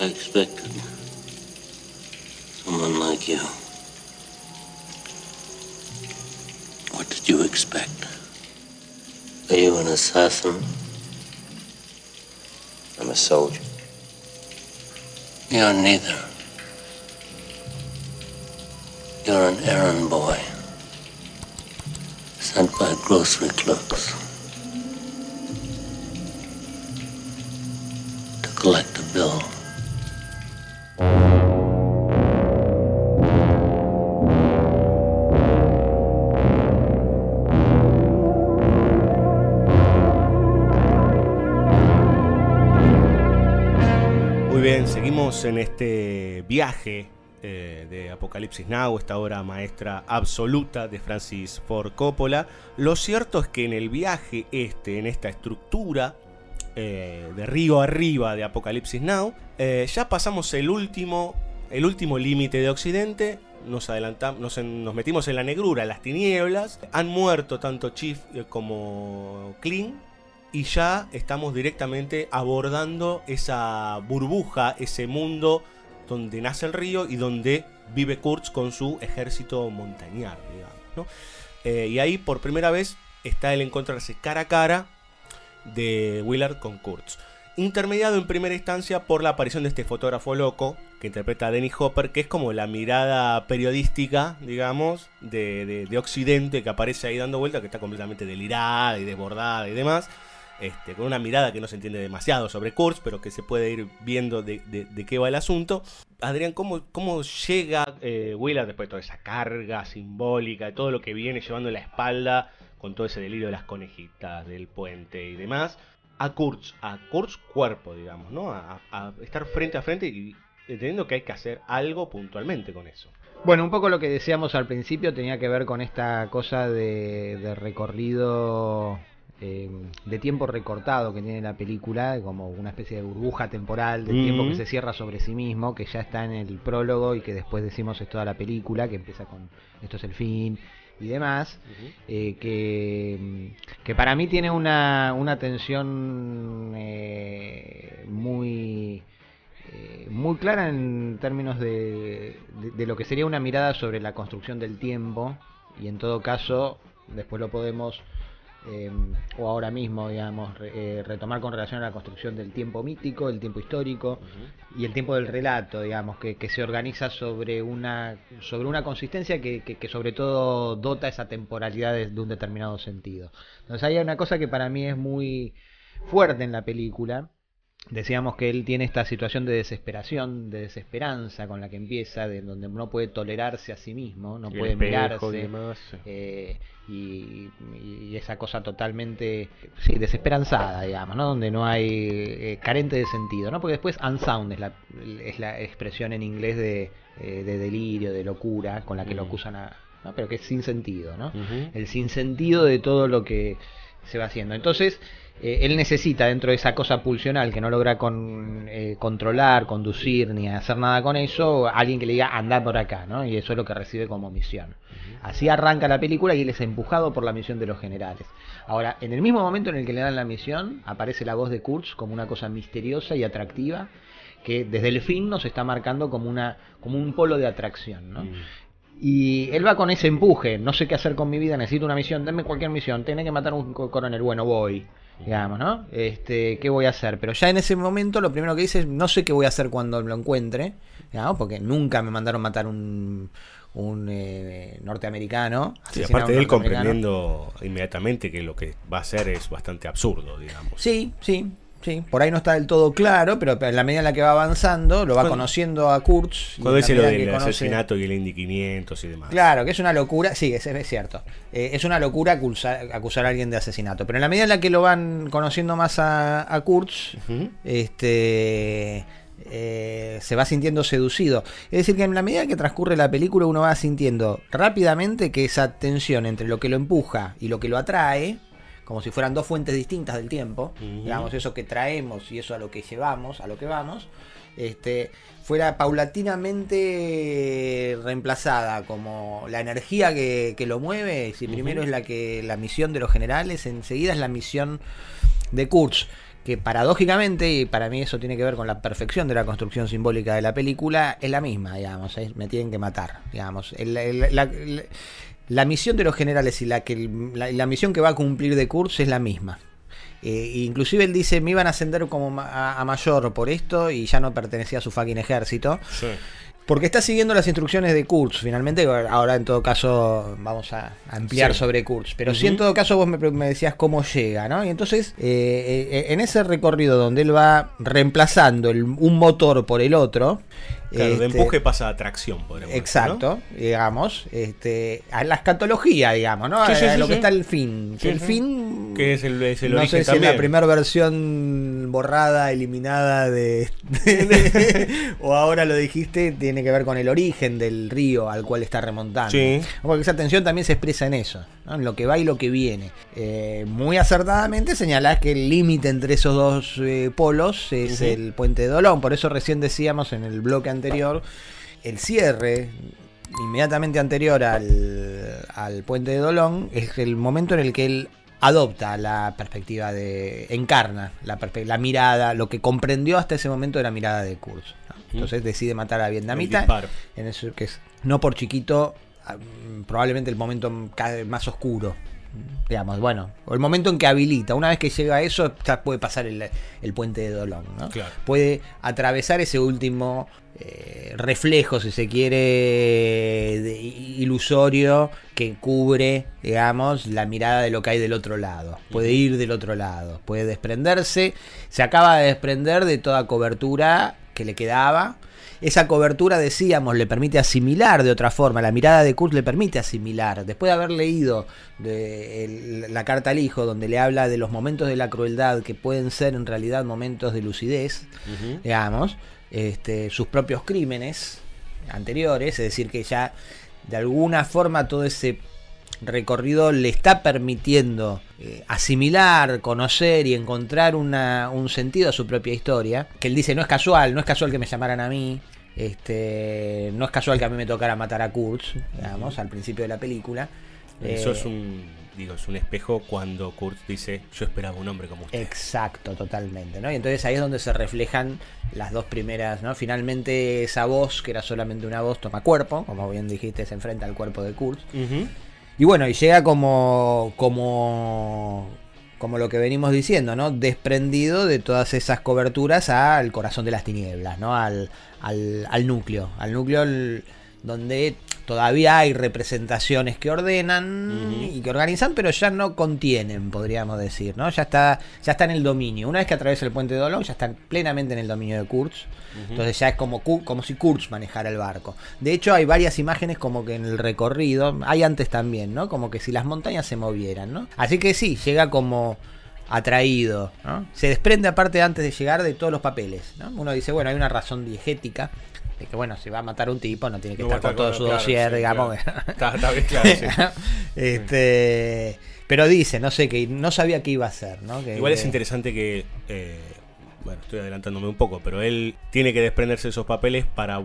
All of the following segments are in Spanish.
I expected someone like you. What did you expect? Are you an assassin? I'm a soldier. You're neither. You're an errand boy, sent by grocery clerks to collect a bill. Muy bien, seguimos en este viaje de Apocalipsis Now, esta obra maestra absoluta de Francis Ford Coppola. Lo cierto es que en el viaje en esta estructura de río arriba de Apocalipsis Now, ya pasamos el último límite de Occidente. Nos metimos en la negrura, en las tinieblas. Han muerto tanto Chief como Clint. Y ya estamos directamente abordando esa burbuja, ese mundo donde nace el río y donde vive Kurtz con su ejército montañar, digamos, ¿no? Y ahí por primera vez está el encontrarse cara a cara de Willard con Kurtz, intermediado en primera instancia por la aparición de este fotógrafo loco que interpreta a Dennis Hopper, que es como la mirada periodística, digamos, de Occidente, que aparece ahí dando vuelta, que está completamente delirada y desbordada y demás. Con una mirada que no se entiende demasiado sobre Kurtz, pero que se puede ir viendo de qué va el asunto. Adrián, ¿cómo llega Willard después de toda esa carga simbólica, de todo lo que viene llevando en la espalda, con todo ese delirio de las conejitas, del puente y demás, a Kurtz cuerpo, digamos, ¿no? A estar frente a frente y entendiendo que hay que hacer algo puntualmente con eso? Bueno, un poco lo que decíamos al principio tenía que ver con esta cosa de recorrido... de tiempo recortado que tiene la película, como una especie de burbuja temporal de tiempo que se cierra sobre sí mismo, que ya está en el prólogo y que después decimos es toda la película, que empieza con esto es el fin y demás, que para mí tiene una tensión muy clara en términos de lo que sería una mirada sobre la construcción del tiempo, y en todo caso después lo podemos o ahora mismo, digamos, retomar con relación a la construcción del tiempo mítico, el tiempo histórico y el tiempo del relato, digamos, que se organiza sobre una consistencia que sobre todo dota esa temporalidad de un determinado sentido. Entonces hay una cosa que para mí es muy fuerte en la película. Decíamos que él tiene esta situación de desesperación, de desesperanza con la que empieza, de donde no puede tolerarse a sí mismo, no puede mirarse, y esa cosa totalmente desesperanzada, digamos, ¿no? Donde no hay carente de sentido, ¿no? Porque después unsound es la expresión en inglés de delirio, de locura, con la que lo acusan ¿no? Pero que es sin sentido, ¿no? El sinsentido de todo lo que se va haciendo. Entonces él necesita, dentro de esa cosa pulsional que no logra controlar, conducir ni hacer nada con eso, alguien que le diga anda por acá, ¿no? Y eso es lo que recibe como misión. Así arranca la película y él es empujado por la misión de los generales. Ahora, en el mismo momento en el que le dan la misión, aparece la voz de Kurtz como una cosa misteriosa y atractiva, que desde el fin nos está marcando como un polo de atracción, ¿no? Y él va con ese empuje, no sé qué hacer con mi vida, necesito una misión, denme cualquier misión, tenés que matar a un coronel, bueno, voy, digamos, ¿no? ¿Qué voy a hacer? Pero ya en ese momento lo primero que dice es, no sé qué voy a hacer cuando lo encuentre, digamos, porque nunca me mandaron matar un norteamericano. Sí, aparte de él comprendiendo inmediatamente que lo que va a hacer es bastante absurdo, digamos. Sí, por ahí no está del todo claro, pero en la medida en la que va avanzando, lo va conociendo a Kurtz. Cuando dice lo del asesinato y el Indy 500 y demás. Claro, que es una locura, sí, es cierto. Es una locura acusar a alguien de asesinato. Pero en la medida en la que lo van conociendo más a Kurtz, se va sintiendo seducido. Es decir, que en la medida que transcurre la película uno va sintiendo rápidamente que esa tensión entre lo que lo empuja y lo que lo atrae, como si fueran dos fuentes distintas del tiempo, digamos, eso que traemos y eso a lo que llevamos, a lo que vamos, fuera paulatinamente reemplazada, como la energía que lo mueve. Si primero es la misión de los generales, enseguida es la misión de Kurtz, que paradójicamente, y para mí eso tiene que ver con la perfección de la construcción simbólica de la película, es la misma, digamos, me tienen que matar, digamos. La misión de los generales y la misión que va a cumplir de Kurtz es la misma. Inclusive él dice, me iban a ascender como a mayor por esto y ya no pertenecía a su fucking ejército. Sí. Porque está siguiendo las instrucciones de Kurtz, finalmente. Ahora en todo caso vamos a ampliar sobre Kurtz. Pero sí, en todo caso vos me decías cómo llega, ¿no? Y entonces en ese recorrido donde él va reemplazando un motor por el otro. Claro, de empuje pasa a tracción, podríamos decir, exacto, ¿no? Digamos, a la escatología, digamos, ¿no? Sí, a lo que está el fin. Sí, el fin, que es el no origen sé si también. es la primera versión borrada, eliminada o ahora lo dijiste, tiene que ver con el origen del río al cual está remontando. Sí. Porque esa tensión también se expresa en eso, ¿no? En lo que va y lo que viene. Muy acertadamente señalás que el límite entre esos dos polos es el puente de Dolón. Por eso recién decíamos en el bloque anterior, el cierre inmediatamente anterior al puente de Dolón es el momento en el que él adopta la perspectiva encarna la mirada, lo que comprendió hasta ese momento de la mirada de Kurtz, ¿no? Entonces decide matar a la vietnamita, en eso que es, no por chiquito, probablemente el momento más oscuro, digamos, bueno, o el momento en que habilita, una vez que llega a eso, ya puede pasar el puente de Dolón, ¿no? Claro. Puede atravesar ese último reflejo, si se quiere, ilusorio que cubre, digamos, la mirada de lo que hay del otro lado. Puede ir del otro lado, puede desprenderse, se acaba de desprender de toda cobertura que le quedaba. Esa cobertura, decíamos, le permite asimilar de otra forma. La mirada de Kurtz le permite asimilar. Después de haber leído la carta al hijo, donde le habla de los momentos de la crueldad que pueden ser en realidad momentos de lucidez, digamos, sus propios crímenes anteriores, es decir, que ya de alguna forma todo ese recorrido le está permitiendo asimilar, conocer y encontrar un sentido a su propia historia, que él dice, no es casual que me llamaran a mí, no es casual que a mí me tocara matar a Kurtz, digamos, al principio de la película. Eso es un espejo cuando Kurtz dice, yo esperaba un hombre como usted. Exacto, totalmente, ¿no? Y entonces ahí es donde se reflejan las dos primeras, ¿no? Finalmente esa voz, que era solamente una voz, toma cuerpo, como bien dijiste, se enfrenta al cuerpo de Kurtz. Y bueno, y llega como lo que venimos diciendo, ¿no? Desprendido de todas esas coberturas al corazón de las tinieblas, ¿no? Al núcleo, donde todavía hay representaciones que ordenan y que organizan, pero ya no contienen, podríamos decir, ¿no? Ya está en el dominio. Una vez que atraviesa el puente de Dolón, ya está plenamente en el dominio de Kurtz. Entonces ya es como si Kurtz manejara el barco. De hecho, hay varias imágenes como que en el recorrido, hay antes también, ¿no? Como que si las montañas se movieran, ¿no? Así que sí, llega como atraído, ¿no? Se desprende aparte antes de llegar de todos los papeles, ¿no? Uno dice, bueno, hay una razón diegética, de que bueno, si va a matar a un tipo no tiene que estar con todo su dossier, digamos. Claro. Está bien claro, sí. Pero dice, no sé, que no sabía qué iba a hacer, ¿no? Igual es interesante que, bueno, estoy adelantándome un poco, pero él tiene que desprenderse de esos papeles para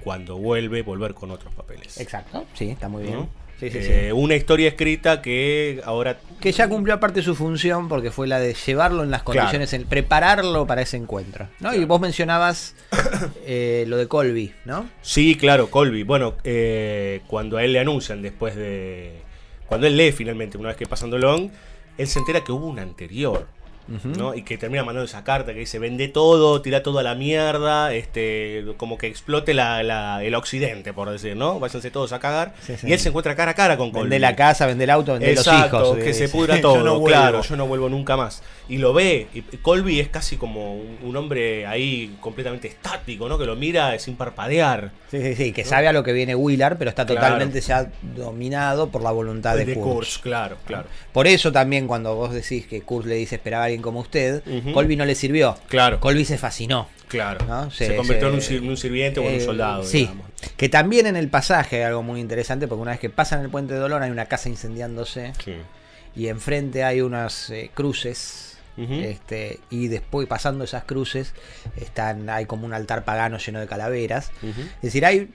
cuando volver con otros papeles. Exacto, sí, está muy bien. ¿No? Sí. Una historia escrita que ahora... Que ya cumplió aparte su función, porque fue la de llevarlo en las condiciones, prepararlo para ese encuentro, ¿no? Claro. Y vos mencionabas lo de Colby, ¿no? Sí, claro, Colby. Bueno, cuando a él le anuncian después de... Cuando él lee finalmente, una vez que pasan Dolón, él se entera que hubo un anterior, ¿no? Y que termina mandando esa carta que dice, vende todo, tira todo a la mierda, como que explote el occidente, por decir, ¿no? Váyanse todos a cagar. Sí. Y él se encuentra cara a cara con Colby. Vende la casa, vende el auto, vende los hijos. Que se pudra todo, yo no vuelvo nunca más. Y lo ve, y Colby es casi como un hombre ahí completamente estático, ¿no? Que lo mira sin parpadear. Sí, que sabe a lo que viene Willard, pero está totalmente ya dominado por la voluntad de Kurtz. Claro. Por eso también cuando vos decís que Kurtz le dice esperaba a alguien como usted, Colby no le sirvió. Claro. Colby se fascinó. Claro. ¿No? Se convirtió en un sirviente o en un soldado. Sí. Digamos. Que también en el pasaje hay algo muy interesante, porque una vez que pasan el puente de Dolón hay una casa incendiándose. Sí. Y enfrente hay unas cruces. Y después pasando esas cruces hay como un altar pagano lleno de calaveras. Es decir, hay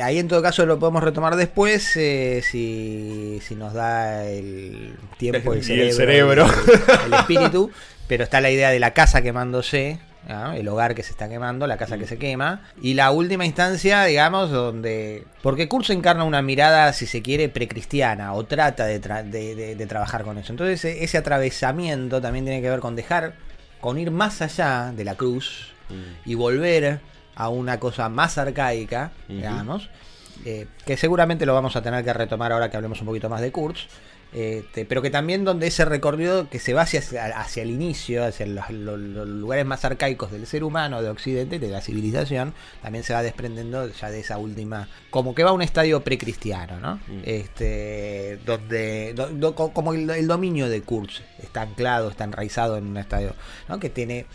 Ahí en todo caso lo podemos retomar después, si nos da el tiempo, Y el cerebro. el espíritu, pero está la idea de la casa quemándose, ¿no? El hogar que se está quemando, la casa que se quema, y la última instancia, digamos, donde... Porque Kurtz encarna una mirada, si se quiere, precristiana, o trata de trabajar con eso. Entonces ese atravesamiento también tiene que ver con ir más allá de la cruz y volver a una cosa más arcaica, digamos, que seguramente lo vamos a tener que retomar ahora que hablemos un poquito más de Kurtz, pero que también donde ese recorrido que se va hacia el inicio, hacia los lugares más arcaicos del ser humano, de Occidente, de la civilización, también se va desprendiendo ya de esa última, como que va a un estadio precristiano, ¿no? Como el dominio de Kurtz está anclado, está enraizado en un estadio, ¿no? Que tiene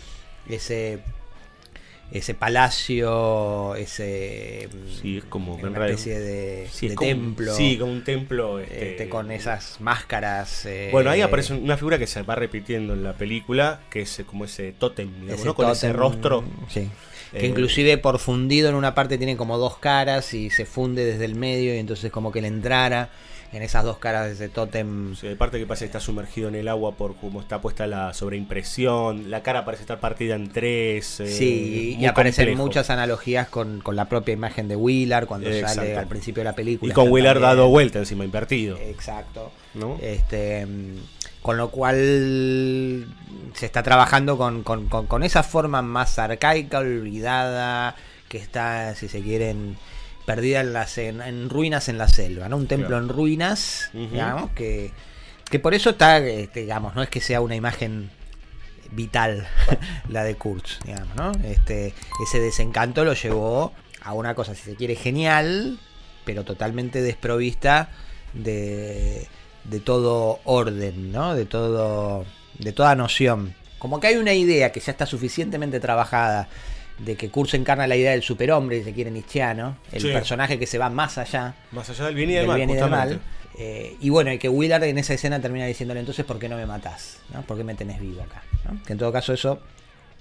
ese palacio, sí, es como una especie de templo. Sí, como un templo. Con esas máscaras. Bueno, ahí aparece una figura que se va repitiendo en la película, que es como ese tótem, digamos, ¿no? Con ese rostro. Sí. Que inclusive por fundido en una parte tiene como dos caras y se funde desde el medio, y entonces como que le entrara en esas dos caras de ese tótem. Sí, aparte que pasa que está sumergido en el agua por cómo está puesta la sobreimpresión, la cara parece estar partida en tres. Sí, y aparecen muchas analogías con la propia imagen de Willard cuando sale al principio de la película. Y con Willard dado vuelta encima, invertido. Exacto. ¿No? Con lo cual se está trabajando con esa forma más arcaica, olvidada, que está, si se quieren, perdida en ruinas en la selva, ¿no? Un templo en ruinas, digamos, que por eso está, digamos, no es que sea una imagen vital la de Kurtz, digamos, ¿no? Ese desencanto lo llevó a una cosa, si se quiere, genial, pero totalmente desprovista de todo orden, ¿no? De toda noción. Como que hay una idea que ya está suficientemente trabajada de que Kurtz encarna la idea del superhombre, si se quiere, nietzscheano, el personaje que se va más allá del bien y del mal, y bueno, y que Willard en esa escena termina diciéndole, entonces, ¿por qué no me matás? ¿No? ¿Por qué me tenés vivo acá? ¿No? Que en todo caso eso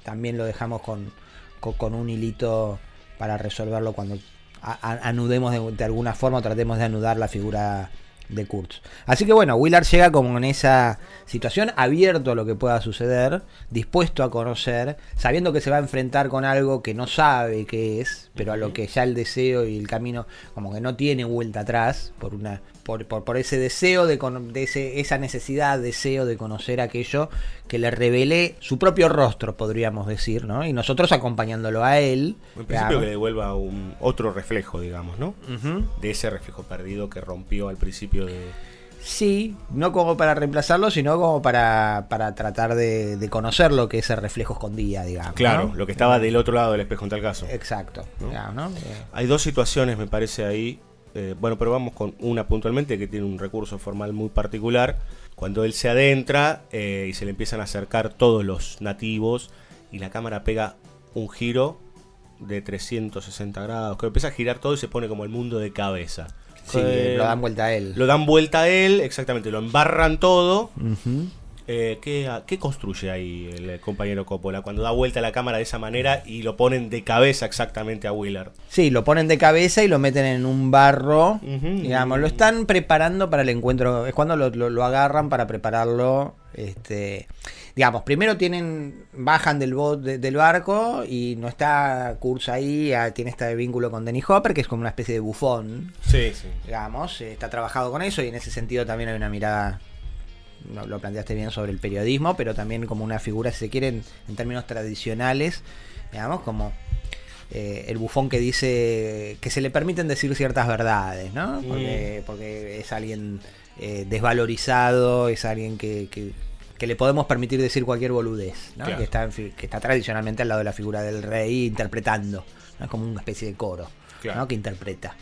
también lo dejamos con un hilito para resolverlo cuando anudemos de alguna forma, o tratemos de anudar la figura de Kurtz. Así que bueno, Willard llega como en esa situación, abierto a lo que pueda suceder, dispuesto a conocer, sabiendo que se va a enfrentar con algo que no sabe qué es, pero a lo que ya el deseo y el camino como que no tiene vuelta atrás, por ese deseo esa necesidad, deseo de conocer aquello que le revele su propio rostro, podríamos decir, ¿no? Y nosotros acompañándolo a él. En principio que le devuelva otro reflejo, digamos, ¿no? De ese reflejo perdido que rompió al principio de... Sí, no como para reemplazarlo, sino como para tratar de conocer lo que ese reflejo escondía, digamos. Claro, ¿no? lo que estaba del otro lado del espejo en tal caso. Exacto. ¿No? Digamos, ¿no? Hay dos situaciones, me parece, ahí. Bueno, pero vamos con una puntualmente que tiene un recurso formal muy particular. Cuando él se adentra y se le empiezan a acercar todos los nativos y la cámara pega un giro de 360 grados, que empieza a girar todo y se pone como el mundo de cabeza. Sí, lo dan vuelta a él. Lo dan vuelta a él, exactamente, lo embarran todo. ¿Qué construye ahí el compañero Coppola cuando da vuelta la cámara de esa manera y lo ponen de cabeza exactamente a Willard? Sí, lo ponen de cabeza y lo meten en un barro, digamos, lo están preparando para el encuentro, es cuando lo agarran para prepararlo, digamos, primero bajan del barco y no está Kurtz ahí, tiene este vínculo con Dennis Hopper, que es como una especie de bufón, digamos, está trabajado con eso, y en ese sentido también hay una mirada, lo planteaste bien, sobre el periodismo, pero también como una figura, si se quiere, en términos tradicionales, digamos, como el bufón que dice que se le permiten decir ciertas verdades, ¿no? Porque es alguien desvalorizado, es alguien que le podemos permitir decir cualquier boludez, ¿no? Claro. Que está tradicionalmente al lado de la figura del rey interpretando, ¿no? Es como una especie de coro, claro, ¿no? Que interpreta.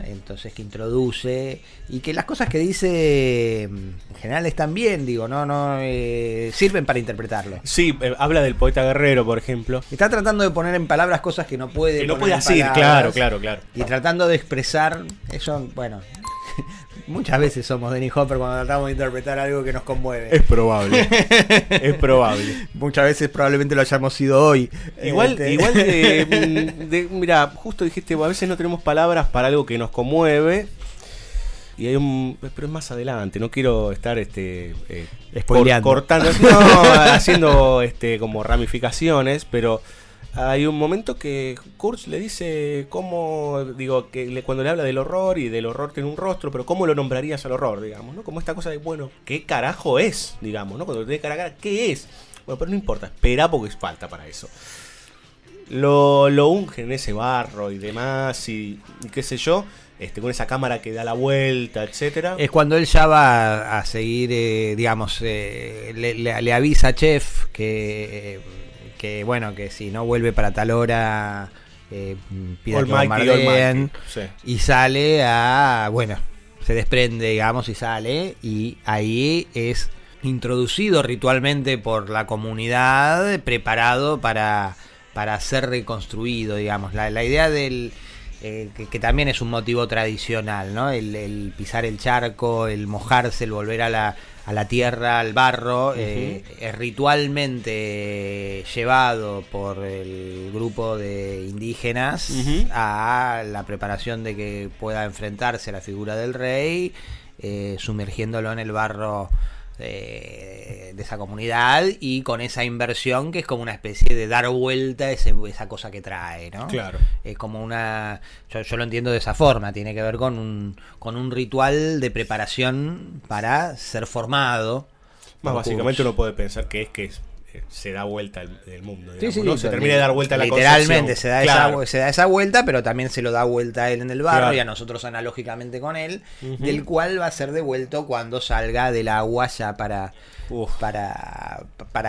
Entonces, que introduce, y que las cosas que dice en general están bien, digo, no sirven para interpretarlo. Sí, habla del poeta guerrero, por ejemplo. Está tratando de poner en palabras cosas que no puede Que no poner puede en decir, palabras, claro. y tratando de expresar eso, bueno, Muchas veces somos Dennis Hopper cuando tratamos de interpretar algo que nos conmueve. Es probable. Es probable. Muchas veces probablemente lo hayamos sido hoy. Igual mira, justo dijiste, a veces no tenemos palabras para algo que nos conmueve. Y hay pero es más adelante, no quiero estar spoileando. Cortando, no, haciendo como ramificaciones, pero hay un momento que Kurtz le dice cuando le habla del horror y del horror tiene un rostro, pero cómo lo nombrarías al horror, digamos, ¿no? Como esta cosa de, bueno, ¿qué carajo es? Digamos, ¿no? Cuando te tiene cara a cara, ¿qué es? Bueno, pero no importa, espera porque falta para eso. Lo ungen en ese barro y demás y qué sé yo, con esa cámara que da la vuelta, etcétera. Es cuando él ya va a seguir, le avisa a Chef que bueno, que si no vuelve para tal hora, pida que bombardeen, sí. Y sale se desprende, digamos, y sale, y ahí es introducido ritualmente por la comunidad, preparado para ser reconstruido, digamos. La idea del que también es un motivo tradicional, ¿no? El pisar el charco, el mojarse, el volver a la tierra, al barro, es ritualmente llevado por el grupo de indígenas a la preparación de que pueda enfrentarse a la figura del rey, sumergiéndolo en el barro de esa comunidad, y con esa inversión que es como una especie de dar vuelta a esa cosa que trae, ¿no? Claro. Es como yo lo entiendo de esa forma, tiene que ver con un ritual de preparación para ser formado. Más básicamente uno puede pensar que se da vuelta el mundo, digamos, sí, ¿no? Se termina de dar vuelta la literalmente concepción. se da esa vuelta, pero también se lo da vuelta a él en el barro, claro. Y a nosotros analógicamente con él, del cual va a ser devuelto cuando salga del agua ya para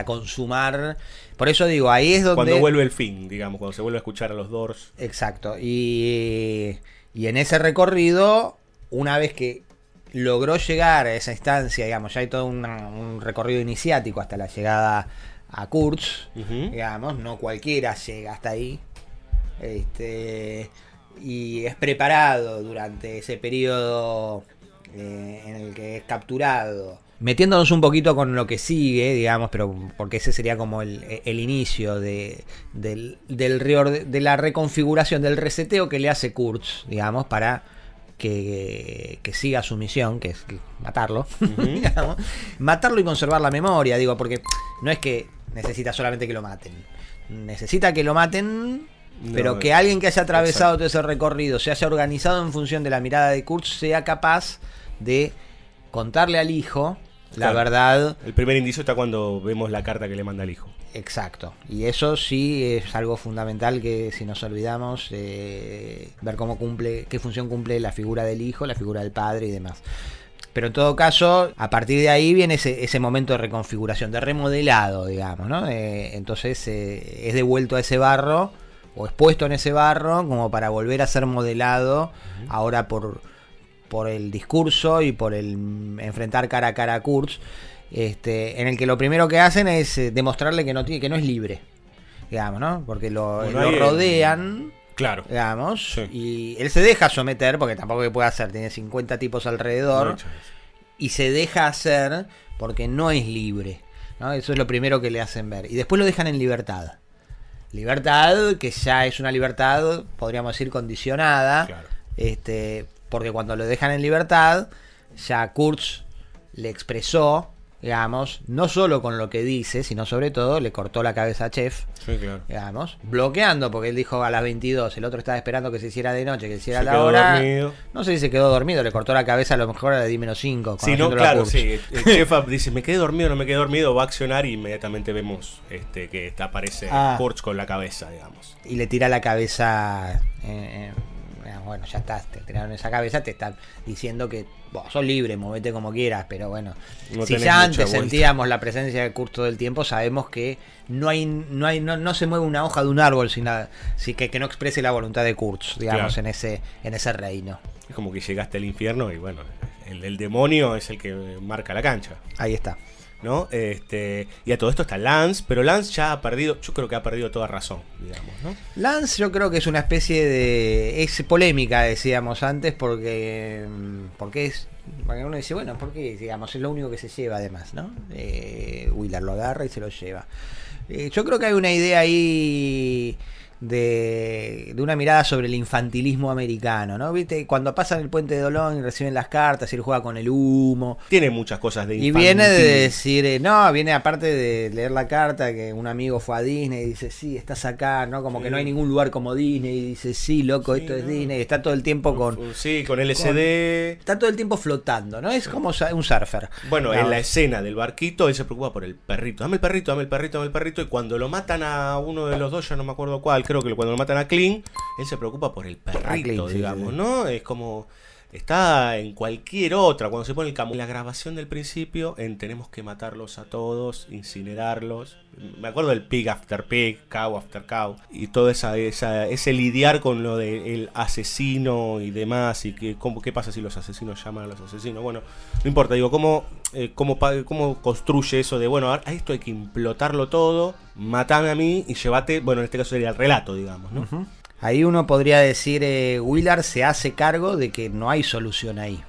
consumar. Por eso digo, ahí es donde cuando vuelve el fin, digamos, cuando se vuelve a escuchar a los Doors. Exacto. Y en ese recorrido, una vez que logró llegar a esa instancia, digamos, ya hay todo un recorrido iniciático hasta la llegada a Kurtz, digamos, no cualquiera llega hasta ahí, y es preparado durante ese periodo en el que es capturado, metiéndonos un poquito con lo que sigue, digamos, pero porque ese sería como el inicio de la reconfiguración, del reseteo que le hace Kurtz, digamos, para que siga su misión, que es matarlo, digamos, matarlo y conservar la memoria, digo, porque no es que necesita solamente que lo maten, necesita que lo maten, pero que alguien que haya atravesado todo ese recorrido, se haya organizado en función de la mirada de Kurtz, sea capaz de contarle al hijo la verdad. El primer indicio está cuando vemos la carta que le manda al hijo. Exacto, y eso sí es algo fundamental, que si nos olvidamos, ver qué función cumple la figura del hijo, la figura del padre y demás. Pero en todo caso, a partir de ahí viene ese momento de reconfiguración, de remodelado, digamos, ¿no? Entonces es devuelto a ese barro, o expuesto en ese barro, como para volver a ser modelado, ahora por el discurso y por el enfrentar cara a cara a Kurtz, en el que lo primero que hacen es demostrarle que no es libre, digamos, ¿no? Porque lo rodean, claro, digamos, sí. Y él se deja someter, porque tampoco que puede hacer, tiene 50 tipos alrededor, y se deja hacer porque no es libre, ¿no? Eso es lo primero que le hacen ver, y después lo dejan en libertad. Libertad que ya es una libertad, podríamos decir, condicionada, claro. Porque cuando lo dejan en libertad, ya Kurtz le expresó, digamos, no solo con lo que dice, sino sobre todo le cortó la cabeza a Chef, sí, claro. Digamos, bloqueando, porque él dijo a las 22, el otro estaba esperando que se hiciera de noche, que se hiciera la quedó hora. Dormido. No sé si se quedó dormido, le cortó la cabeza a lo mejor a las 10-5. Sí, no, claro, sí. El Chef dice, me quedé dormido, no me quedé dormido, va a accionar y inmediatamente vemos que aparece Kurtz con la cabeza, digamos. Y le tira la cabeza, bueno, ya está, te tiraron esa cabeza, te están diciendo que sos libre, movete como quieras, pero bueno, no si ya antes sentíamos la presencia de Kurtz todo el tiempo, sabemos que no se mueve una hoja de un árbol sin que no exprese la voluntad de Kurtz, digamos, claro. en ese reino. Es como que llegaste al infierno y bueno, el demonio es el que marca la cancha. Ahí está. ¿no? Y a todo esto está Lance, pero Lance ya ha perdido, yo creo que ha perdido toda razón, digamos, ¿no? Lance yo creo que es una especie de... es polémica, decíamos antes, porque uno dice, bueno, porque digamos, es lo único que se lleva además, ¿no? Wheeler lo agarra y se lo lleva. Yo creo que hay una idea ahí de una mirada sobre el infantilismo americano, ¿no? ¿Viste? Cuando pasan el puente de Dolón y reciben las cartas y él juega con el humo. Tiene muchas cosas de infantil. Y viene de decir, no, viene aparte de leer la carta que un amigo fue a Disney y dice, sí, estás acá, ¿no? Como que no hay ningún lugar como Disney y dice, sí, loco, esto es Disney. Y está todo el tiempo con... Sí, con LSD. Está todo el tiempo flotando, ¿no? Es como un surfer. Bueno, en la escena del barquito, él se preocupa por el perrito. Dame el perrito, dame el perrito, dame el perrito. Y cuando lo matan a uno de los dos, ya no me acuerdo cuál, creo que cuando lo matan a Clint, él se preocupa por el perrito, digamos, sí. ¿No? Es como... está en cualquier otra, cuando se pone el en la grabación del principio, en tenemos que matarlos a todos, incinerarlos. Me acuerdo del pig after pig, cow after cow, y todo ese lidiar con lo del asesino y demás, y que qué pasa si los asesinos llaman a los asesinos. Bueno, no importa, digo, cómo construye eso de, bueno, a esto hay que implotarlo todo, matame a mí y llévate, bueno, en este caso sería el relato, digamos, ¿no? Uh-huh. Ahí uno podría decir, Wheeler se hace cargo de que no hay solución ahí,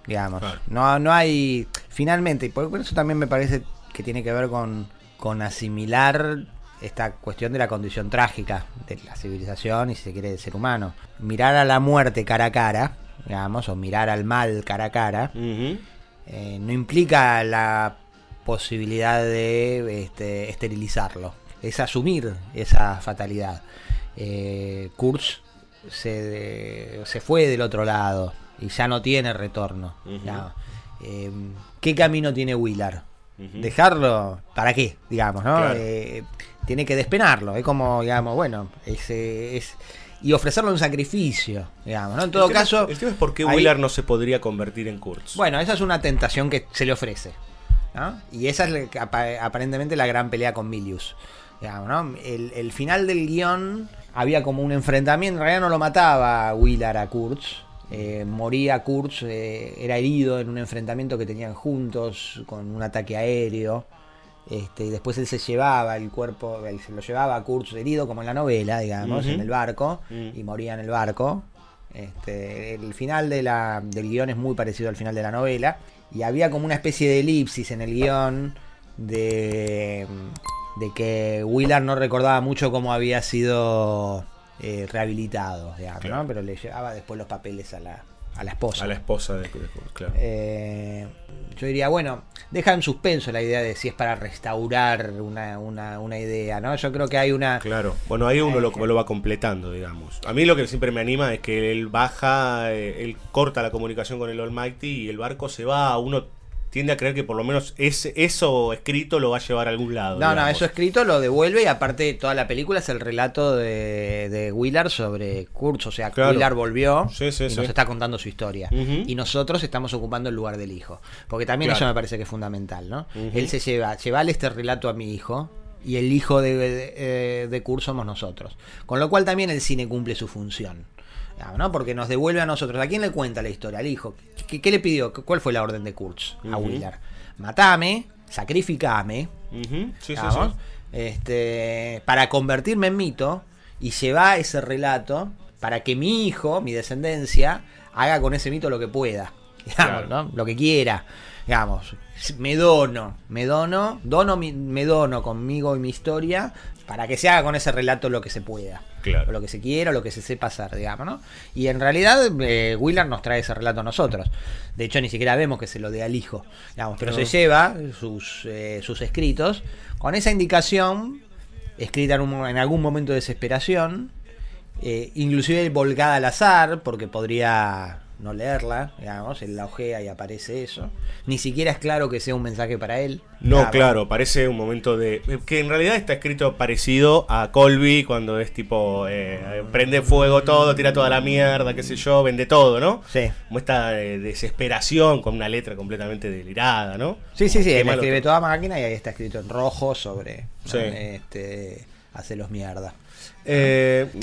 digamos. Claro. No hay, finalmente, y por eso también me parece que tiene que ver con asimilar esta cuestión de la condición trágica de la civilización y, si se quiere, del ser humano. Mirar a la muerte cara a cara, digamos, o mirar al mal cara a cara, no implica la posibilidad de esterilizarlo. Es asumir esa fatalidad. Kurtz se fue del otro lado y ya no tiene retorno. No. ¿Qué camino tiene Wheeler? ¿Dejarlo? ¿Para qué? Digamos, ¿no? Claro. Tiene que despenarlo. Es como, digamos, bueno, y ofrecerle un sacrificio, digamos, ¿no? En todo caso... El tema es por qué Wheeler no se podría convertir en Kurtz. Bueno, esa es una tentación que se le ofrece, ¿no? Y esa es aparentemente la gran pelea con Milius. Digamos, ¿no? El final del guión había como un enfrentamiento. En realidad no lo mataba Wheeler a Kurtz, moría Kurtz, era herido en un enfrentamiento que tenían juntos con un ataque aéreo, y después él se llevaba el cuerpo, él se lo llevaba a Kurtz herido como en la novela, digamos, en el barco, y moría en el barco. El final del guión es muy parecido al final de la novela, y había como una especie de elipsis en el guión de que Wheeler no recordaba mucho cómo había sido rehabilitado, digamos, claro, ¿no? Pero le llevaba después los papeles a la esposa. A la esposa de claro. Yo diría, bueno, deja en suspenso la idea de si es para restaurar una idea, ¿no? Yo creo que hay una... Claro, bueno, ahí uno lo va completando, digamos. A mí lo que siempre me anima es que él baja, él corta la comunicación con el Almighty y el barco se va, uno tiende a creer que por lo menos eso escrito lo va a llevar a algún lado. No, eso escrito lo devuelve, y aparte toda la película es el relato de Wheeler sobre Kurtz, o sea, claro. Wheeler volvió y nos está contando su historia. Y nosotros estamos ocupando el lugar del hijo. Porque también eso me parece que es fundamental, ¿no? Él se llevale este relato a mi hijo, y el hijo de Kurtz somos nosotros. Con lo cual también el cine cumple su función, ¿no? Porque nos devuelve a nosotros. ¿A quién le cuenta la historia? Al hijo. ¿Qué le pidió? ¿Cuál fue la orden de Kurtz a Wheeler? Matame, sacrificame, para convertirme en mito, y lleva ese relato para que mi hijo, mi descendencia, haga con ese mito lo que pueda, digamos, claro, ¿no? Lo que quiera, digamos. Me dono conmigo y mi historia para que se haga con ese relato lo que se pueda, claro, o lo que se quiera, o lo que se sepa hacer, digamos, ¿no? Y en realidad Wheeler nos trae ese relato a nosotros. De hecho, ni siquiera vemos que se lo dé al hijo, digamos, pero se lleva sus escritos con esa indicación escrita en algún momento de desesperación, inclusive volcada al azar, porque podría no leerla, digamos, él la ojea y aparece eso. Ni siquiera es claro que sea un mensaje para él. No, claro, parece un momento de... que en realidad está escrito parecido a Colby, cuando es tipo, prende fuego todo, tira toda la mierda, qué sé yo, vende todo, ¿no? Sí. Como esta desesperación con una letra completamente delirada, ¿no? Sí, él escribe toda máquina y ahí está escrito en rojo sobre... Sí. Hacelos mierda.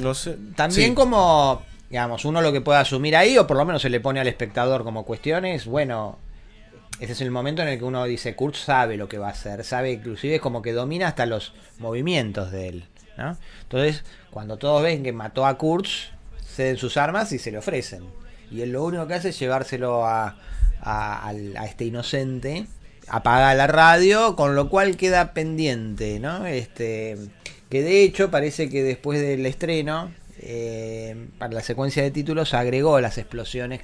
No sé. También como... digamos, uno lo que puede asumir ahí, o por lo menos se le pone al espectador como cuestiones, bueno, ese es el momento en el que uno dice, Kurtz sabe lo que va a hacer, sabe, inclusive como que domina hasta los movimientos de él, ¿no? Entonces, cuando todos ven que mató a Kurtz, ceden sus armas y se le ofrecen. Y él lo único que hace es llevárselo a este inocente, apaga la radio, con lo cual queda pendiente, ¿no? Que de hecho parece que después del estreno, para la secuencia de títulos agregó las explosiones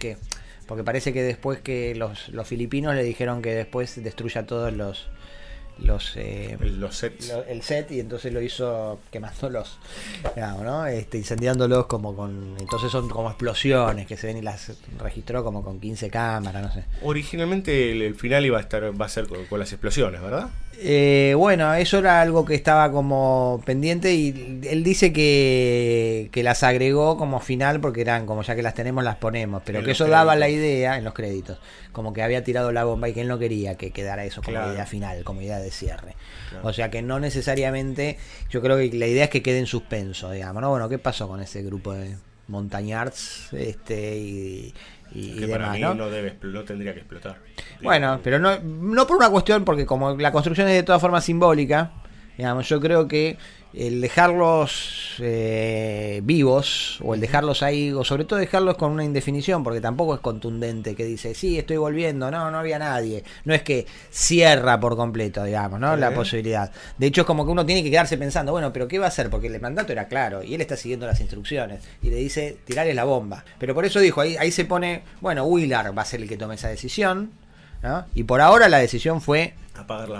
porque parece que después que los filipinos le dijeron que después destruya todos los sets. El set, y entonces lo hizo quemándolos, digamos, ¿no? Incendiándolos entonces son como explosiones que se ven, y las registró como con 15 cámaras, no sé. Originalmente el final va a ser con las explosiones, ¿verdad? Bueno, eso era algo que estaba como pendiente, y él dice que las agregó como final porque eran como, ya que las tenemos las ponemos, pero que eso daba la idea en los créditos, como que había tirado la bomba y que él no quería que quedara eso como idea final, como idea de cierre. Claro. O sea que no necesariamente, yo creo que la idea es que quede en suspenso, digamos, ¿no? Bueno, ¿qué pasó con ese grupo de montañards y que demás, para mí ¿no? No tendría que explotar. Bueno, pero no por una cuestión, porque como la construcción es de todas formas simbólica, digamos, yo creo que el dejarlos vivos, o el dejarlos ahí, o sobre todo dejarlos con una indefinición, porque tampoco es contundente, que dice, sí, estoy volviendo, no había nadie, no es que cierra por completo, digamos, ¿no? La posibilidad. De hecho, es como que uno tiene que quedarse pensando, bueno, pero ¿qué va a hacer? Porque el mandato era claro, y él está siguiendo las instrucciones, y le dice, tirarles la bomba. Pero por eso dijo, ahí se pone, bueno, Willard va a ser el que tome esa decisión, ¿no? Y por ahora la decisión fue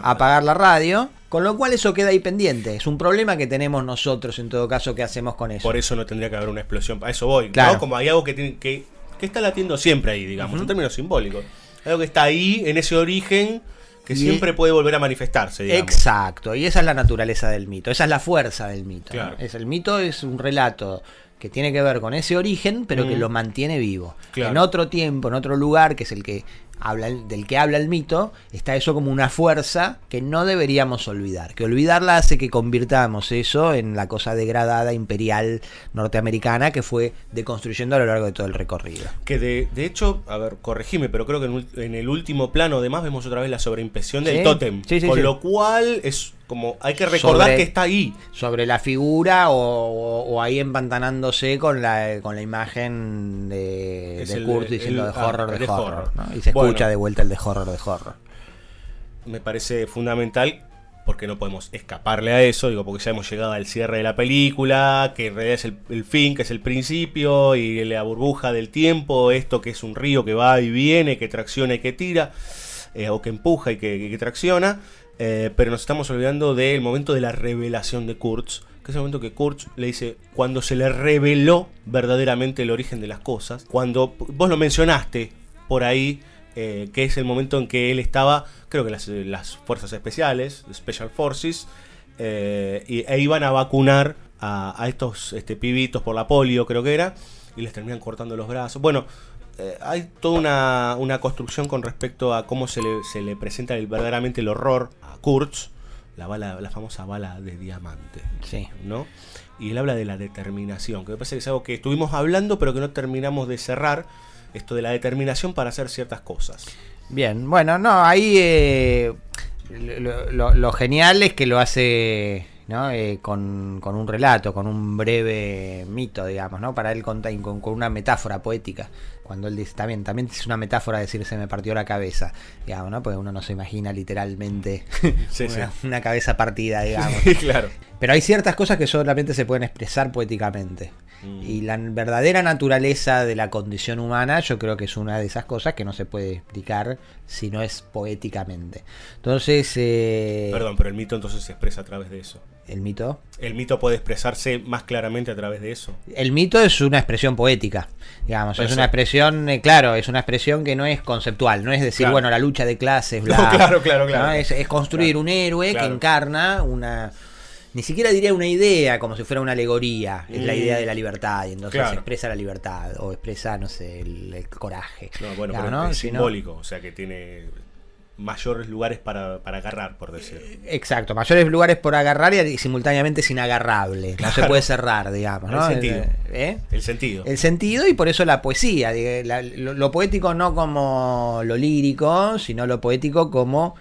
apagar la radio, con lo cual eso queda ahí pendiente. Es un problema que tenemos nosotros, en todo caso, ¿qué hacemos con eso? Por eso no tendría que haber una explosión. A eso voy, claro. ¿no? Como hay algo que está latiendo siempre ahí, digamos, en términos simbólicos. Algo que está ahí, en ese origen, que siempre puede volver a manifestarse, digamos. Exacto, y esa es la naturaleza del mito, esa es la fuerza del mito, claro. ¿no? El mito es un relato que tiene que ver con ese origen, pero que lo mantiene vivo. Claro. En otro tiempo, en otro lugar, que es el que del que habla el mito, está eso como una fuerza que no deberíamos olvidar. Que olvidarla hace que convirtamos eso en la cosa degradada, imperial, norteamericana, que fue deconstruyendo a lo largo de todo el recorrido. Que de hecho, a ver, corregime, pero creo que en el último plano además vemos otra vez la sobreimpresión del tótem. Con lo cual es como, hay que recordar que está ahí. Sobre la figura o ahí empantanándose con la imagen de Kurtz diciendo de horror, ¿no? Y se escucha de vuelta el de horror. Me parece fundamental, porque no podemos escaparle a eso, digo, porque ya hemos llegado al cierre de la película, que en realidad es el fin, que es el principio, y la burbuja del tiempo, esto que es un río que va y viene, que tracciona y que tira, o que empuja y que tracciona. Pero nos estamos olvidando del momento de la revelación de Kurtz, que es el momento que Kurtz le dice, cuando se le reveló verdaderamente el origen de las cosas, cuando vos lo mencionaste por ahí, que es el momento en que él estaba, creo que las fuerzas especiales, Special Forces, e iban a vacunar a estos pibitos por la polio, creo que era, y les terminan cortando los brazos. Bueno, hay toda una construcción con respecto a cómo se le presenta verdaderamente el horror a Kurtz, la famosa bala de diamante, sí, ¿no? Y él habla de la determinación, que me parece que es algo que estuvimos hablando pero que no terminamos de cerrar, esto de la determinación para hacer ciertas cosas. Bien, bueno, no, ahí lo genial es que lo hace, ¿no? Con un relato, con un breve mito, digamos, ¿no? Para él con una metáfora poética. Cuando él dice, también es una metáfora decir se me partió la cabeza, digamos, ¿no? Porque uno no se imagina literalmente una cabeza partida, digamos. Sí, claro. Pero hay ciertas cosas que solamente se pueden expresar poéticamente. Y la verdadera naturaleza de la condición humana, yo creo que es una de esas cosas que no se puede explicar si no es poéticamente. Entonces... Perdón, pero el mito entonces se expresa a través de eso. ¿El mito? El mito puede expresarse más claramente a través de eso. El mito es una expresión poética, digamos, es una expresión, claro, es una expresión que no es conceptual, no es decir, bueno, la lucha de clases, bla. No, claro. ¿No? Es construir un héroe que encarna una... Ni siquiera diría una idea, como si fuera una alegoría. Es la idea de la libertad, y entonces expresa la libertad, o expresa, no sé, el coraje. No, bueno, pero es simbólico, o sea que tiene mayores lugares para agarrar, por decirlo. Exacto, mayores lugares por agarrar y simultáneamente es inagarrable. No se puede cerrar, digamos, ¿no? El sentido. El sentido. El sentido, y por eso la poesía. Lo poético no como lo lírico, sino lo poético como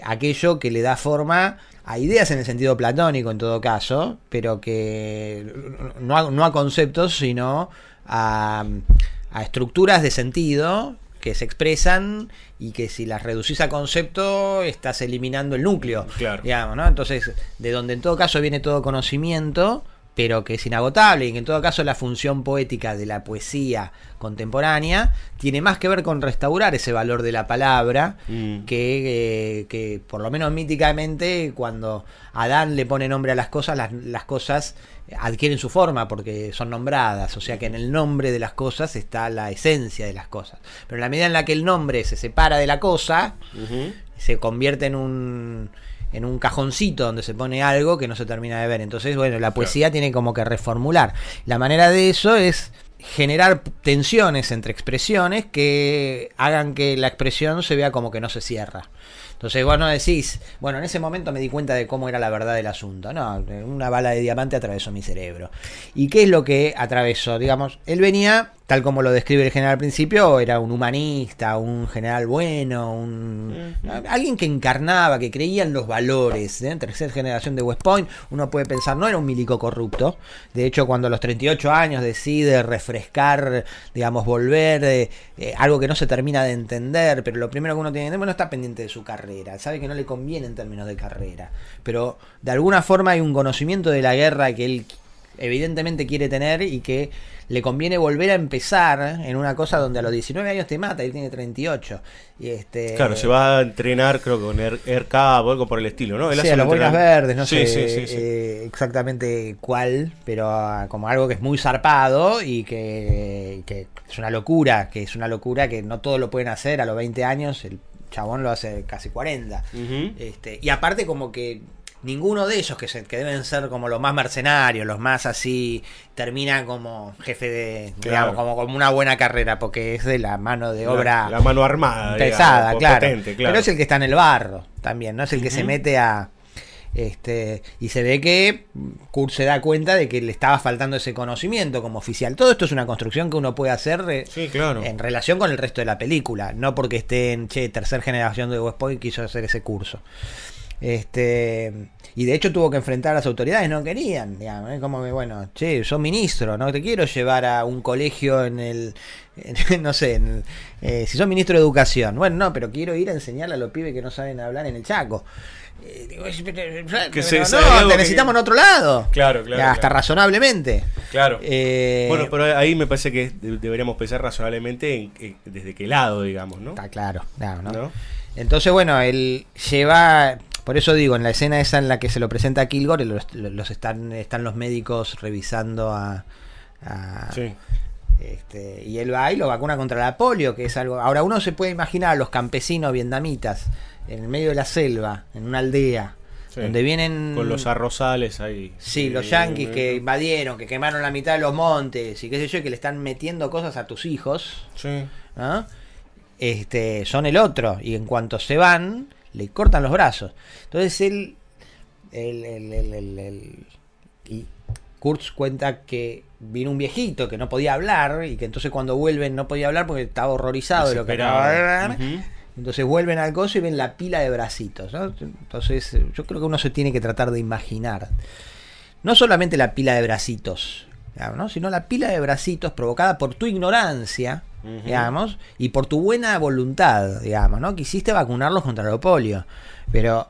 aquello que le da forma a ideas en el sentido platónico, en todo caso, pero que no a conceptos, sino a estructuras de sentido que se expresan y que si las reducís a concepto estás eliminando el núcleo, claro, digamos, ¿no? Entonces, de donde en todo caso viene todo conocimiento, pero que es inagotable, y que en todo caso la función poética de la poesía contemporánea tiene más que ver con restaurar ese valor de la palabra, que por lo menos míticamente, cuando Adán le pone nombre a las cosas, las cosas adquieren su forma porque son nombradas, o sea que en el nombre de las cosas está la esencia de las cosas. Pero en la medida en la que el nombre se separa de la cosa, se convierte en un cajoncito donde se pone algo que no se termina de ver. Entonces, bueno, la poesía tiene como que reformular. La manera de eso es generar tensiones entre expresiones que hagan que la expresión se vea como que no se cierra. Entonces vos no decís, bueno, en ese momento me di cuenta de cómo era la verdad del asunto. No, una bala de diamante atravesó mi cerebro. ¿Y qué es lo que atravesó? Digamos, él venía, tal como lo describe el general al principio, era un humanista, un general bueno, alguien que encarnaba, que creía en los valores. Tercera generación de West Point, uno puede pensar, no era un milico corrupto. De hecho, cuando a los 38 años decide refrescar, digamos, volver, algo que no se termina de entender, pero lo primero que uno tiene que entender, bueno, está pendiente de su carrera, sabe que no le conviene en términos de carrera, pero de alguna forma hay un conocimiento de la guerra que él evidentemente quiere tener y que le conviene volver a empezar en una cosa donde a los 19 años te mata, él tiene 38. Claro, se va a entrenar, creo que con RK o algo por el estilo, ¿no? Él sí, a los Boinas Verdes, no sí, sé sí. Exactamente cuál, pero como algo que es muy zarpado y que es una locura, que no todos lo pueden hacer a los 20 años, el chabón lo hace casi 40. Y aparte como que ninguno de ellos, que deben ser como los más mercenarios, los más así, termina como jefe de, claro, digamos, como una buena carrera, porque es de la mano de obra, la mano armada, pesada, digamos, claro. Potente, claro. Pero es el que está en el barro también, no es el que se mete a y se ve que Kurtz se da cuenta de que le estaba faltando ese conocimiento como oficial. Todo esto es una construcción que uno puede hacer claro, en relación con el resto de la película, no porque esté en tercera generación de West Point quiso hacer ese curso. Y de hecho tuvo que enfrentar a las autoridades, no querían, digamos, como que, bueno, sos ministro, no te quiero llevar a un colegio no sé, si sos ministro de educación, bueno, no, pero quiero ir a enseñarle a los pibes que no saben hablar en el Chaco. Te necesitamos en otro lado. Claro, hasta claro, razonablemente. Claro. Bueno, pero ahí me parece que deberíamos pensar razonablemente desde qué lado, digamos, ¿no? Está claro, ¿no? Entonces, bueno, él lleva. Por eso digo, en la escena esa en la que se lo presenta a Kilgore, están los médicos revisando sí. Y él va y lo vacuna contra la polio, que es algo. Ahora uno se puede imaginar a los campesinos vietnamitas en el medio de la selva, en una aldea, donde vienen con los arrozales ahí. Sí, los yanquis que invadieron, que quemaron la mitad de los montes y qué sé yo, que le están metiendo cosas a tus hijos. Sí. ¿No? Son el otro, y en cuanto se van le cortan los brazos. Entonces y Kurtz cuenta que vino un viejito que no podía hablar y que entonces cuando vuelven no podía hablar porque estaba horrorizado de lo que acababa de ver. Entonces vuelven al coso y ven la pila de bracitos, ¿no? Entonces yo creo que uno se tiene que tratar de imaginar no solamente la pila de bracitos, ¿no? Sino la pila de bracitos provocada por tu ignorancia, digamos, y por tu buena voluntad, digamos, ¿no? Quisiste vacunarlos contra el polio, pero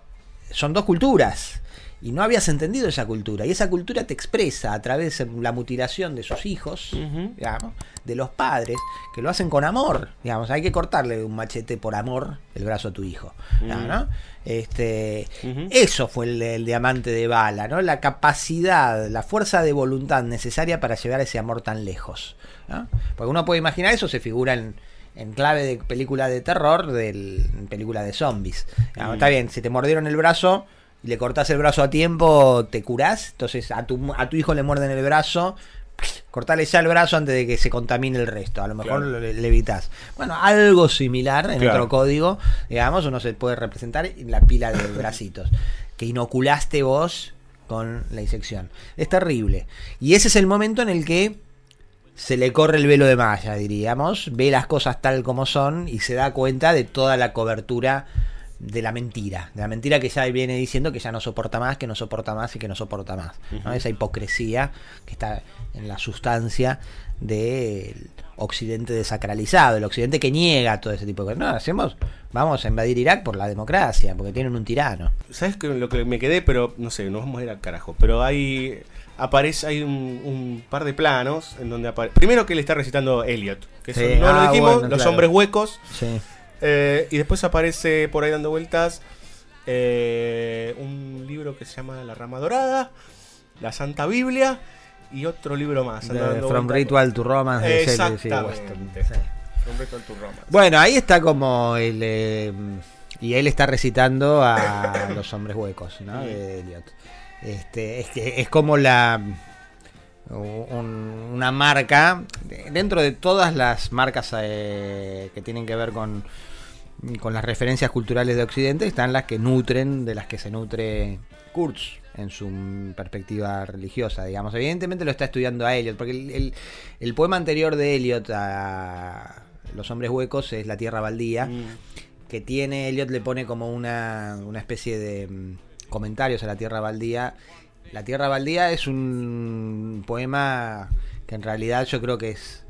son dos culturas y no habías entendido esa cultura, y esa cultura te expresa a través de la mutilación de sus hijos, digamos, de los padres, que lo hacen con amor, digamos, hay que cortarle un machete por amor el brazo a tu hijo, ¿no? Eso fue el diamante de bala, ¿no? La capacidad, la fuerza de voluntad necesaria para llevar ese amor tan lejos, ¿no? Porque uno puede imaginar eso, se figura en clave de película de terror, en película de zombies. Está bien, si te mordieron el brazo y le cortás el brazo a tiempo, te curás. Entonces a tu hijo le muerden el brazo, cortarle ya el brazo antes de que se contamine el resto. A lo mejor Claro. le evitás. Bueno, algo similar en Claro. otro código, digamos, uno se puede representar en la pila de bracitos que inoculaste vos con la disección. Es terrible. Y ese es el momento en el que se le corre el velo de malla, diríamos, ve las cosas tal como son y se da cuenta de toda la cobertura de la mentira que ya viene diciendo que ya no soporta más, que no soporta más y que no soporta más, ¿no? Esa hipocresía que está en la sustancia del occidente desacralizado, el occidente que niega todo ese tipo de cosas. No, vamos a invadir Irak por la democracia, porque tienen un tirano. ¿Sabes lo que me quedé? Pero no sé, nos vamos a ir al carajo. Pero hay un par de planos en donde aparece. Primero que le está recitando Elliot, que Sí. no lo dijimos, Bueno, los claro. hombres huecos. Sí. Y después aparece por ahí dando vueltas un libro que se llama La Rama Dorada, La Santa Biblia y otro libro más. anda dando From vueltas. Ritual to Romance de Shelley, sí, Exactamente. Weston. Sí. From Ritual to Romance. Bueno, ahí está como y él está recitando a los hombres huecos, ¿no? De Eliot. Es como una marca dentro de todas las marcas que tienen que ver con las referencias culturales de Occidente, están las que nutren, de las que se nutre Kurtz en su perspectiva religiosa, digamos. Evidentemente lo está estudiando a Eliot, porque el poema anterior de Eliot a Los hombres huecos es La tierra baldía, que tiene, Eliot le pone como una especie de comentarios a La tierra baldía. La tierra baldía es un poema que en realidad yo creo que es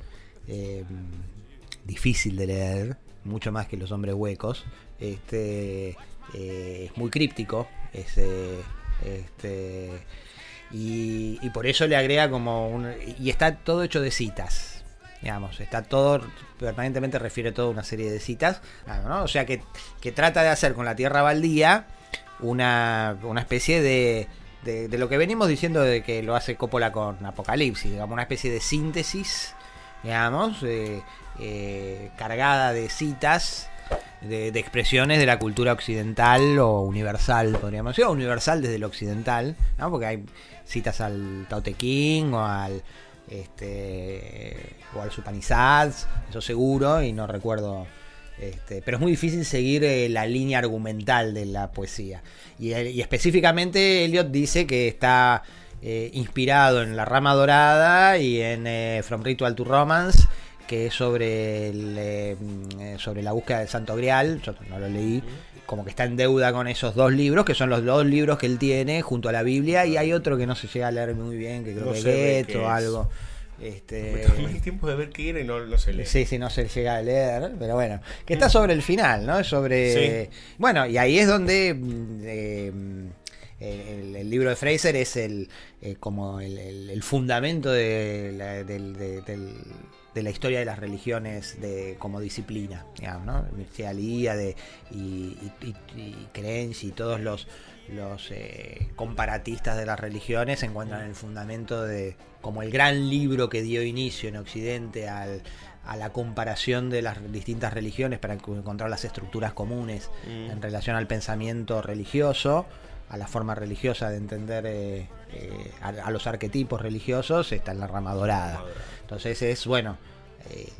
difícil de leer, mucho más que Los hombres huecos. Es muy críptico, y por eso le agrega como y está todo hecho de citas, digamos, está todo permanentemente, refiere todo a una serie de citas, ¿no? O sea que trata de hacer con La tierra baldía una especie de lo que venimos diciendo, de que lo hace Coppola con Apocalipsis, digamos, una especie de síntesis, digamos, cargada de citas, de expresiones de la cultura occidental o universal, podríamos decir, o universal desde lo occidental, ¿no? Porque hay citas al Tao Te Ching o al Supanizads, eso seguro, y no recuerdo. Pero es muy difícil seguir la línea argumental de la poesía. Y específicamente Eliot dice que está inspirado en La Rama Dorada y en From Ritual to Romance, que es sobre la búsqueda del Santo Grial. Yo no lo leí, como que está en deuda con esos dos libros, que son los dos libros que él tiene junto a la Biblia, y hay otro que no se llega a leer muy bien, que creo No que sé de es qué o es. algo. Me tomé tiempo de ver qué era y no se lee. Sí, no se llega a leer, pero bueno, que está sobre el final, ¿no? Sobre... Sí. Bueno, y ahí es donde el libro de Fraser es como el fundamento de la historia de las religiones como disciplina, digamos, ¿no? Mircea Eliade y Crench y todos los comparatistas de las religiones encuentran el fundamento como el gran libro que dio inicio en Occidente a la comparación de las distintas religiones para encontrar las estructuras comunes en relación al pensamiento religioso, a la forma religiosa de entender a los arquetipos religiosos. Está en La Rama Dorada. Entonces es, bueno,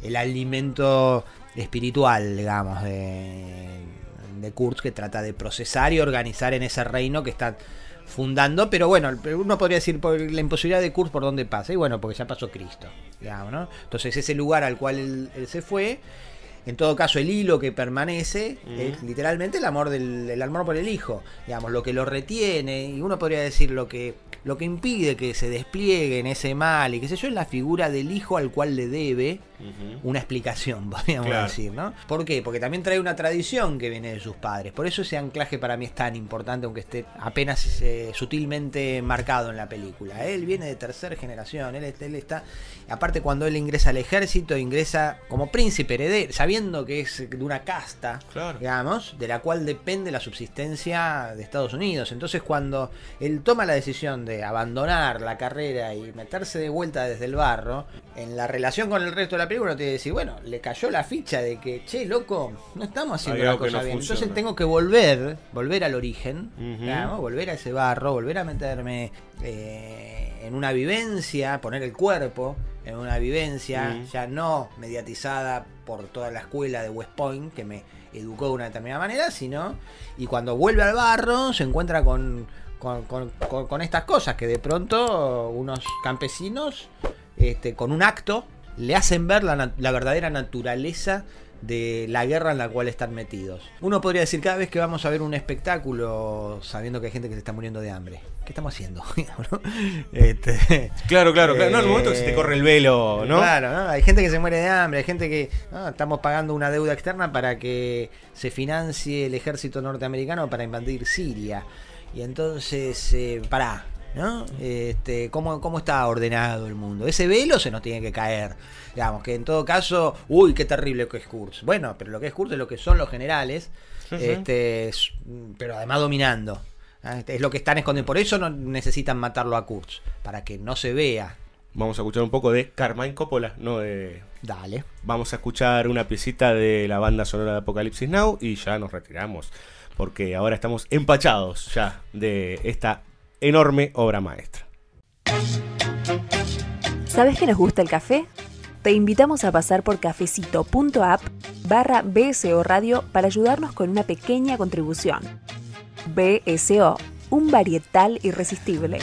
el alimento espiritual, digamos, de Kurtz, que trata de procesar y organizar en ese reino que está fundando. Pero bueno, uno podría decir por la imposibilidad de Kurtz por dónde pasa, y bueno, porque ya pasó Cristo, digamos, ¿no? Entonces ese lugar al cual él se fue, en todo caso el hilo que permanece es literalmente el amor por el hijo, digamos, lo que lo retiene, y uno podría decir lo que impide que se despliegue en ese mal y qué sé yo, es la figura del hijo al cual le debe una explicación, podríamos decir, ¿no? ¿Por qué? Porque también trae una tradición que viene de sus padres. Por eso ese anclaje para mí es tan importante, aunque esté apenas sutilmente marcado en la película. Él viene de tercera generación, él está... Aparte, cuando él ingresa al ejército, ingresa como príncipe heredero, sabiendo que es de una casta, digamos, de la cual depende la subsistencia de Estados Unidos. Entonces, cuando él toma la decisión de abandonar la carrera y meterse de vuelta desde el barro, en la relación con el resto de la la película uno tiene que decir, bueno, le cayó la ficha de que, che, loco, no estamos haciendo la cosa bien. Funciona. Entonces tengo que volver al origen, Uh-huh. volver a ese barro, volver a meterme en una vivencia, poner el cuerpo en una vivencia ya no mediatizada por toda la escuela de West Point que me educó de una determinada manera, sino, y cuando vuelve al barro se encuentra con estas cosas que de pronto unos campesinos con un acto le hacen ver la verdadera naturaleza de la guerra en la cual están metidos. Uno podría decir, cada vez que vamos a ver un espectáculo sabiendo que hay gente que se está muriendo de hambre, ¿qué estamos haciendo? Claro. No, en el momento que se te corre el velo, ¿no? Claro, ¿no? Hay gente que se muere de hambre, hay gente que estamos pagando una deuda externa para que se financie el ejército norteamericano para invadir Siria. Y entonces, pará, ¿no? ¿Cómo está ordenado el mundo? Ese velo se nos tiene que caer. Digamos que en todo caso, uy, qué terrible que es Kurtz. Bueno, pero lo que es Kurtz es lo que son los generales, pero además dominando. Es lo que están escondiendo. Por eso no necesitan matarlo a Kurtz, para que no se vea. Vamos a escuchar un poco de Carmine Coppola, Dale. Vamos a escuchar una piecita de la banda sonora de Apocalipsis Now y ya nos retiramos, porque ahora estamos empachados ya de esta enorme obra maestra. ¿Sabes que nos gusta el café? Te invitamos a pasar por cafecito.app/BSO Radio para ayudarnos con una pequeña contribución. BSO, un varietal irresistible.